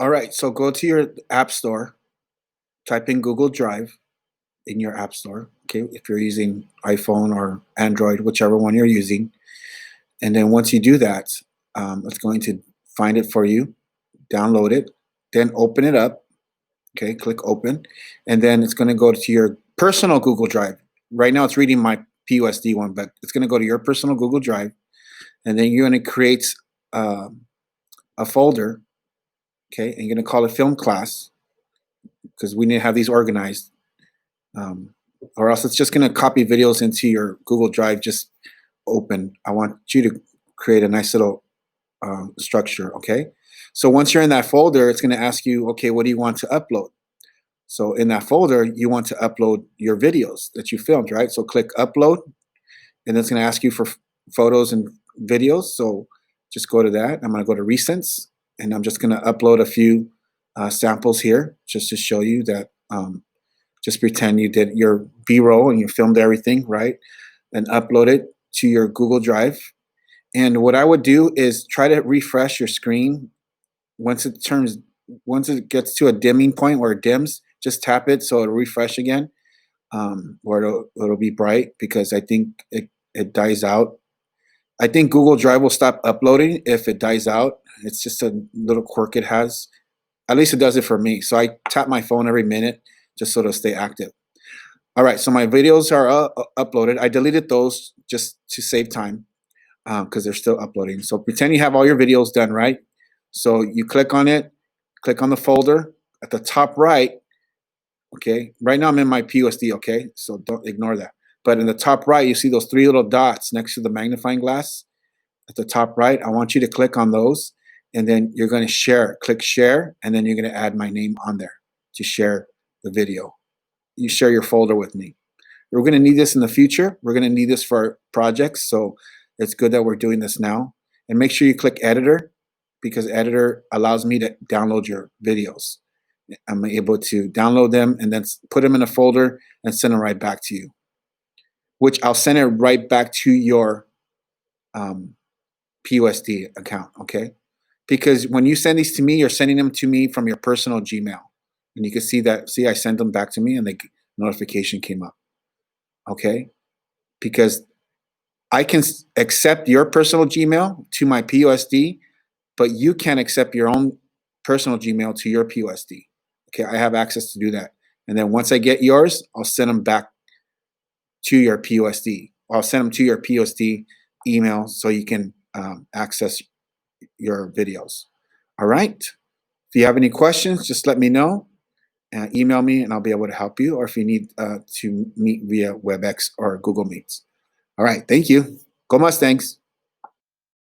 All right, so go to your app store, type in Google Drive in your app store, okay, if you're using iPhone or Android, whichever one you're using. And then once you do that, it's going to find it for you, download it, then open it up, okay, click open, and then it's going to go to your personal Google Drive. Right now it's reading my PUSD one, but it's going to go to your personal Google Drive, and then you're going to create um, a folder, okay, and you're going to call it film class because we need to have these organized. Um, or else it's just going to copy videos into your Google Drive just open. I want you to create a nice little structure, okay? So once you're in that folder, it's going to ask you, okay, what do you want to upload? So in that folder, you want to upload your videos that you filmed, right? So click upload, and it's going to ask you for photos and videos. So just go to that. I'm going to go to recents, and I'm just going to upload a few samples here just to show you that just pretend you did your B-roll and you filmed everything, right? And upload it to your Google Drive. And what I would do is try to refresh your screen once once it gets to a dimming point where it dims, just tap it so it'll refresh again, or it'll be bright because I think it dies out. I think Google Drive will stop uploading if it dies out. It's just a little quirk it has. At least it does it for me. So I tap my phone every minute just so it'll stay active. All right, so my videos are uploaded. I deleted those just to save time because they're still uploading. So pretend you have all your videos done, right? So you click on it, click on the folder at the top right. Okay, right now I'm in my PUSD, okay? So don't ignore that. But in the top right, you see those three little dots next to the magnifying glass at the top right. I want you to click on those, and then you're going to share. Click share, and then you're going to add my name on there to share the video. You share your folder with me. We're going to need this in the future. We're going to need this for our projects, so it's good that we're doing this now. And make sure you click editor because editor allows me to download your videos. I'm able to download them and then put them in a folder and send them right back to you, which I'll send it right back to your PUSD account, okay? Because when you send these to me, you're sending them to me from your personal Gmail. And you can see that, see, I sent them back to me and the notification came up, okay? Because I can accept your personal Gmail to my PUSD, but you can't accept your own personal Gmail to your PUSD. Okay, I have access to do that. And then once I get yours, I'll send them back to your PUSD. I'll send them to your PUSD email so you can access your videos. All right. If you have any questions, just let me know. Email me and I'll be able to help you. Or if you need to meet via WebEx or Google Meets. All right. Thank you. Go Mustangs.